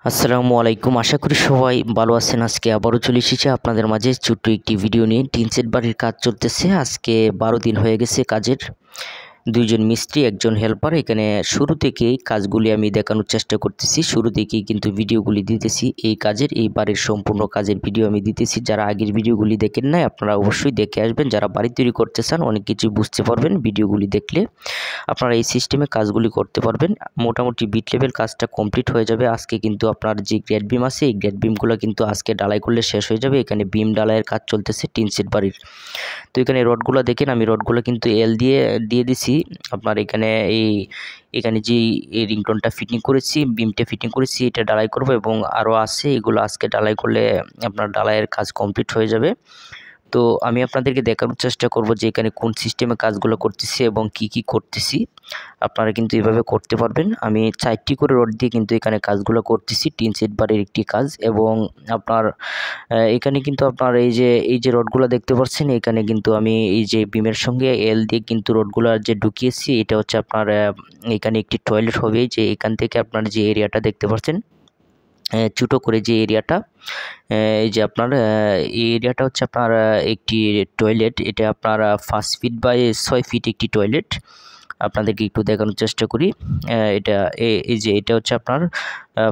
আসসালামু আলাইকুম। আশা করি সবাই ভালো আছেন। আজকে আবারও চলে এসেছি আপনাদের মাঝে ছোট্ট একটি ভিডিও নিয়ে। টিন সেট বাড়ির কাজ চলতেছে। আজকে 12 দিন হয়ে গেছে কাজের। 2 জন মিস্ত্রি, 1 জন হেল্পার। এখানে শুরু থেকেই কাজগুলি আমি দেখানোর চেষ্টা করতেছি। শুরু থেকেই কিন্তু ভিডিওগুলি দিতেছি। এই কাজের, এই বাড়ির সম্পূর্ণ কাজের ভিডিও আমি দিতেছি। যারা আগের ভিডিওগুলি দেখেন নাই আপনারা অবশ্যই দেখে আসবেন। যারা বাড়ি তৈরি করতে চান অনেক কিছু বুঝতে পারবেন ভিডিওগুলি দেখলে। আপনারা এই সিস্টেমে কাজগুলি করতে পারবেন। মোটামুটি বিট লেভেল কাজটা কমপ্লিট হয়ে যাবে। আজকে কিন্তু আপনার যে গ্রেড বিম আছে এই গ্রেড বিমগুলো কিন্তু আজকে ডালাই করলে শেষ হয়ে যাবে। এখানে বিম ডালাইয়ের কাজ চলতেছে টিন সেট বাড়ির। তো এখানে রডগুলো দেখেন, আমি রডগুলো কিন্তু এল দিয়ে দিছি। আপনার এখানে যে এই রিংটোনটা ফিটিং করেছি, বিমটা ফিটিং করেছি, এটা ডালাই করব এবং আরও আছে, এগুলো আজকে ডালাই করলে আপনার ডালাইয়ের কাজ কমপ্লিট হয়ে যাবে। তো আমি আপনাদেরকে দেখানোর চেষ্টা করব যে এখানে কোন সিস্টেমে কাজগুলো করতেছি এবং কি করতেছি। আপনারা কিন্তু এভাবে করতে পারবেন। আমি 4টি করে রড দিয়ে কিন্তু এখানে কাজগুলো করতেছি। টিন সেট বাড়ির একটি কাজ এবং আপনার এখানে কিন্তু আপনার এই যে রডগুলো দেখতে পাচ্ছেন, এখানে কিন্তু আমি এই যে বিমের সঙ্গে এল দিয়ে কিন্তু রডগুলো যে ঢুকিয়েছি, এটা হচ্ছে আপনার এখানে একটি টয়লেট হবে। যে এখান থেকে আপনার যে এরিয়াটা দেখতে পাচ্ছেন ছোটো করে যে এরিয়াটা, এই যে আপনার এই এরিয়াটা হচ্ছে আপনার একটি টয়লেট। এটা আপনার 5 ফিট বাই 6 ফিট একটি টয়লেট। আপনাদেরকে একটু দেখানোর চেষ্টা করি। এটা হচ্ছে আপনার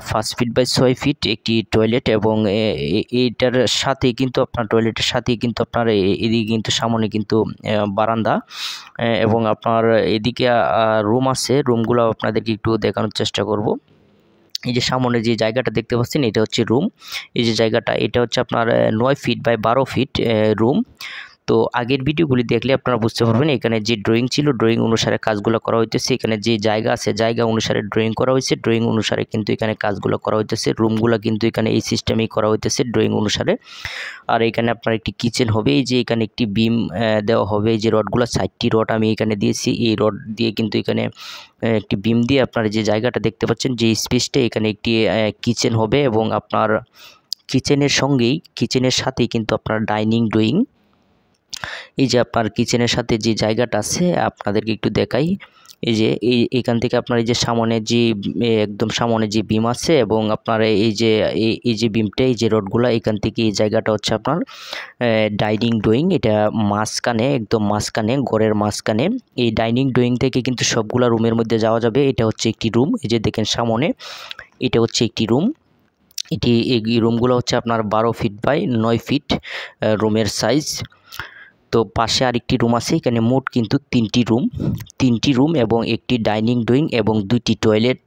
5 ফিট বাই 6 ফিট একটি টয়লেট এবং এইটার সাথেই কিন্তু আপনার টয়লেটের সাথেই কিন্তু আপনার এদিকে কিন্তু সামনে কিন্তু বারান্দা এবং আপনার এদিকে রুম আছে। রুমগুলো আপনাদেরকে একটু দেখানোর চেষ্টা করব। এই যে সামনে যে জায়গাটা দেখতে পাচ্ছেন এটা হচ্ছে রুম। এই যে জায়গাটা এটা হচ্ছে আপনার 9 ফিট বাই 12 ফিট রুম। তো আগের ভিডিওগুলি দেখলে আপনারা বুঝতে পারবেন এখানে যে ড্রয়িং ছিল, ড্রয়িং অনুসারে কাজগুলো করা হইতেছে। এখানে যে জায়গা আছে জায়গা অনুসারে ড্রয়িং করা হয়েছে, ড্রয়িং অনুসারে কিন্তু এখানে কাজগুলো করা হইতেছে। রুমগুলো কিন্তু এখানে এই সিস্টেমেই করা হইতেছে ড্রয়িং অনুসারে। আর এখানে আপনার একটি কিচেন হবে। এই যে এখানে একটি বিম দেওয়া হবে। এই যে রডগুলো 4টি রড আমি এখানে দিয়েছি। এই রড দিয়ে কিন্তু এখানে একটি বিম দিয়ে আপনার যে জায়গাটা দেখতে পাচ্ছেন, যে স্পেসটা, এখানে একটি কিচেন হবে এবং আপনার কিচেনের সাথেই কিন্তু আপনার ডাইনিং ড্রয়িং। এই যে আপনার কিচেনের সাথে যে জায়গাটা আছে আপনাদেরকে একটু দেখাই। এই যে এইখান থেকে আপনার এই যে সামনে যে একদম সামনে যে বিম আছে এবং আপনার এই যে বিমটা, এই যে রডগুলো, এখান থেকে এই জায়গাটা হচ্ছে আপনার ডাইনিং ড্রয়িং। এটা মাঝখানে, একদম মাঝখানে, ঘরের মাঝখানে। এই ডাইনিং ড্রয়িং থেকে কিন্তু সবগুলা রুমের মধ্যে যাওয়া যাবে। এটা হচ্ছে একটি রুম। এই যে দেখেন সামনে, এটা হচ্ছে একটি রুম। এই রুমগুলো হচ্ছে আপনার 12 ফিট বাই 9 ফিট রুমের সাইজ। তো পাশে আরেকটি রুম আছে। এখানে মোট কিন্তু 3টি রুম এবং একটি ডাইনিং ড্রয়িং এবং 2টি টয়লেট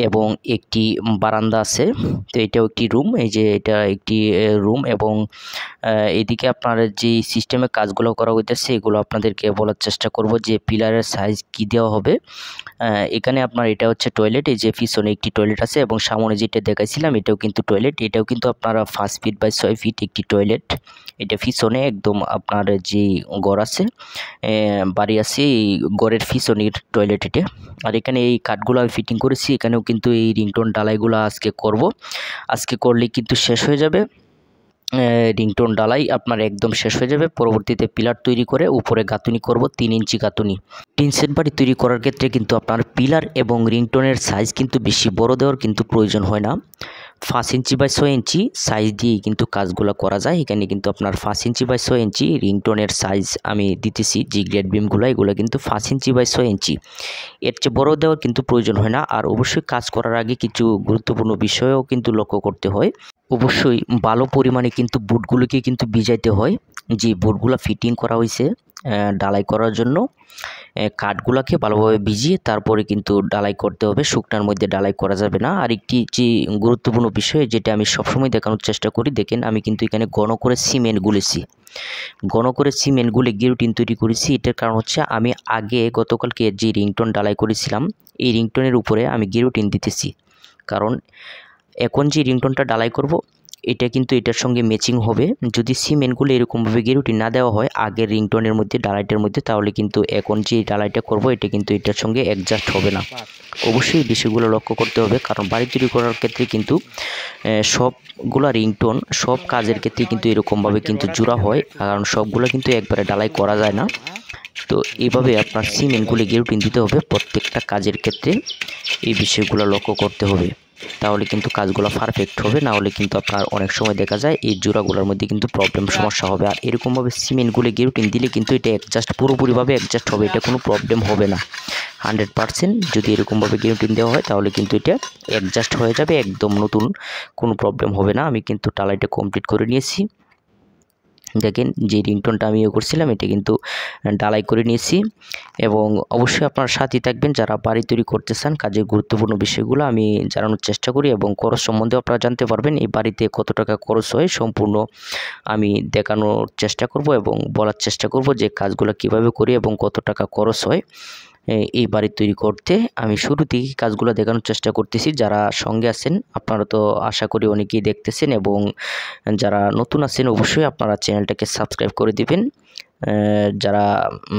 এবং একটি বারান্দা আছে। তো এটাও একটি রুম। এই যে এটা একটি রুম এবং এদিকে আপনার যে সিস্টেমে কাজগুলো করা হইতেছে এগুলো আপনাদেরকে বলার চেষ্টা করব যে পিলারের সাইজ কি দেওয়া হবে। এখানে আপনার এটা হচ্ছে টয়লেট। এই যে পিছনে একটি টয়লেট আছে এবং সামনে যেটা দেখাইছিলাম এটাও কিন্তু টয়লেট। এটাও কিন্তু আপনার 5 ফিট বাই 6 ফিট একটি টয়লেট। এটা পিছনে একদম আপনার যে ঘর আছে, বাড়ি আছে, এই ঘরের পিছনের টয়লেট এটা। আর এখানে এই কাঠগুলো আমি ফিটিং করেছি। এখানেও কিন্তু এই রিংটোন ডালাইগুলো আজকে করব। আজকে করলেই কিন্তু শেষ হয়ে যাবে। রিংটোন ডালাই আপনার একদম শেষ হয়ে যাবে। পরবর্তীতে পিলার তৈরি করে উপরে গাঁথুনি করব, 3 ইঞ্চি গাঁথুনি। টিন সেট বাড়ি তৈরি করার ক্ষেত্রে কিন্তু আপনার পিলার এবং রিংটোনের সাইজ কিন্তু বেশি বড় দেওয়ার কিন্তু প্রয়োজন হয় না। 5 ইঞ্চি বাই 6 ইঞ্চি সাইজ দিয়েই কিন্তু কাজগুলো করা যায়। এখানে কিন্তু আপনার 5 ইঞ্চি বাই 6 ইঞ্চি রিংটোনের সাইজ আমি দিতেছি। যে গ্রেড বিমগুলো এগুলো কিন্তু 5 ইঞ্চি বাই 6 ইঞ্চি, এর চেয়ে বড় দেওয়ার কিন্তু প্রয়োজন হয় না। আর অবশ্যই কাজ করার আগে কিছু গুরুত্বপূর্ণ বিষয়ও কিন্তু লক্ষ্য করতে হয়। অবশ্যই ভালো পরিমাণে কিন্তু বুটগুলোকে কিন্তু ভিজাইতে হয়। যে বুটগুলো ফিটিং করা হয়েছে ডালাই করার জন্য, কাঠগুলোকে ভালোভাবে ভিজিয়ে তারপরে কিন্তু ডালাই করতে হবে। শুকনার মধ্যে ডালাই করা যাবে না। আর একটি যে গুরুত্বপূর্ণ বিষয় যেটা আমি সবসময় দেখানোর চেষ্টা করি, দেখেন আমি কিন্তু এখানে ঘন করে সিমেন্ট গুলেছি। ঘন করে সিমেন্ট গুলে গিরুটিন তৈরি করেছি। এটার কারণ হচ্ছে আমি গতকালকে যে রিংটোন ডালাই করেছিলাম এই রিংটোনের উপরে আমি গিরুটিন দিতেছি। কারণ এখন যে রিংটোনটা ডালাই করব এটা কিন্তু এটার সঙ্গে ম্যাচিং হবে। যদি সিমেন্টগুলো এরকমভাবে গিরুটিন না দেওয়া হয় আগের রিংটোনের মধ্যে, ডালাইটার মধ্যে, তাহলে কিন্তু এখন যে ডালাইটা করব এটা কিন্তু এটার সঙ্গে অ্যাডজাস্ট হবে না। অবশ্যই বিষয়গুলো লক্ষ্য করতে হবে। কারণ বাড়ি তৈরি করার ক্ষেত্রে কিন্তু সবগুলা রিংটোন সব কাজের ক্ষেত্রে কিন্তু এরকমভাবে কিন্তু জোড়া হয়। কারণ সবগুলো কিন্তু একবারে ডালাই করা যায় না। তো এইভাবে আপনার সিমেন্টগুলো গিরুটিন দিতে হবে প্রত্যেকটা কাজের ক্ষেত্রে। এই বিষয়গুলো লক্ষ্য করতে হবে। তাহলে কিন্তু কাজগুলো পারফেক্ট হবে, না হলে কিন্তু আপনার অনেক সময় দেখা যায় এই জোড়াগুলোর মধ্যে কিন্তু প্রবলেম সমস্যা হবে। আর এরকমভাবে সিমেন্টগুলো গিরুটিন দিলে কিন্তু এটা অ্যাডজাস্ট পুরোপুরিভাবে অ্যাডজাস্ট হবে, এটা কোনো প্রবলেম হবে না 100%। যদি এরকমভাবে গিরুটিন দেওয়া হয় তাহলে কিন্তু এটা অ্যাডজাস্ট হয়ে যাবে, একদম নতুন, কোনো প্রবলেম হবে না। আমি কিন্তু ঢালাইটা কমপ্লিট করে নিয়েছি। দেখেন যে রিংটোনটা আমি করছিলাম এটা কিন্তু ঢালাই করে নিয়েছি। এবং অবশ্যই আপনার সাথে থাকবেন যারা বাড়ি তৈরি করতে চান, কাজের গুরুত্বপূর্ণ বিষয়গুলো আমি জানানোর চেষ্টা করি এবং খরচ সম্বন্ধেও আপনারা জানতে পারবেন। এই বাড়িতে কত টাকা খরচ হয় সম্পূর্ণ আমি দেখানোর চেষ্টা করব এবং বলার চেষ্টা করব যে কাজগুলো কিভাবে করি এবং কত টাকা খরচ হয় এই বাড়ি তৈরি করতে। আমি শুরু থেকেই কাজগুলো দেখানোর চেষ্টা করতেছি। যারা সঙ্গে আছেন আপনারা তো আশা করি অনেকেই দেখতেছেন, এবং যারা নতুন আছেন অবশ্যই আপনারা চ্যানেলটাকে সাবস্ক্রাইব করে দিবেন যারা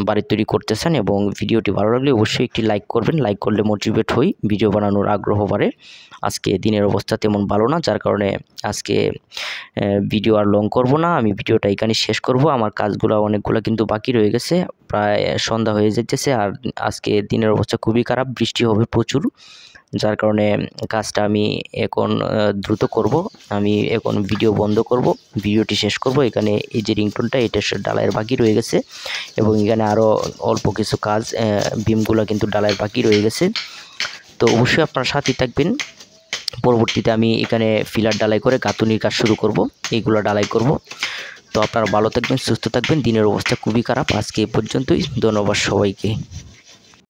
বাড়ি তৈরি করতে চান। এবং ভিডিওটি ভালো লাগলে অবশ্যই একটি লাইক করবেন, লাইক করলে মোটিভেট হই, ভিডিও বানানোর আগ্রহ বাড়ে। আজকে দিনের অবস্থা তেমন ভালো না, যার কারণে আজকে ভিডিও আর লং করব না, আমি ভিডিওটা এখানে শেষ করব। আমার কাজগুলো অনেকগুলো কিন্তু বাকি রয়ে গেছে, প্রায় সন্ধ্যা হয়ে যেতেছে। আর আজকে দিনের অবস্থা খুবই খারাপ, বৃষ্টি হবে প্রচুর, যার কারণে কাজটা আমি এখন দ্রুত করব। আমি এখন ভিডিও বন্ধ করব, ভিডিওটি শেষ করব। এখানে এই যে রিংটোনটা এটা ডালাইয়ের বাকি রয়ে গেছে, এবং এখানে আরও অল্প কিছু কাজ বিমগুলো কিন্তু ডালাইয়ের বাকি রয়ে গেছে। তো অবশ্যই আপনার সাথে থাকবেন। পরবর্তীতে আমি এখানে ফিলার ডালাই করে গাঁথুনির কাজ শুরু করব, এইগুলো ডালাই করব। তো আপনারা ভালো থাকবেন, সুস্থ থাকবেন। দিনের অবস্থা খুবই খারাপ, আজকে এ পর্যন্তই। ধন্যবাদ সবাইকে।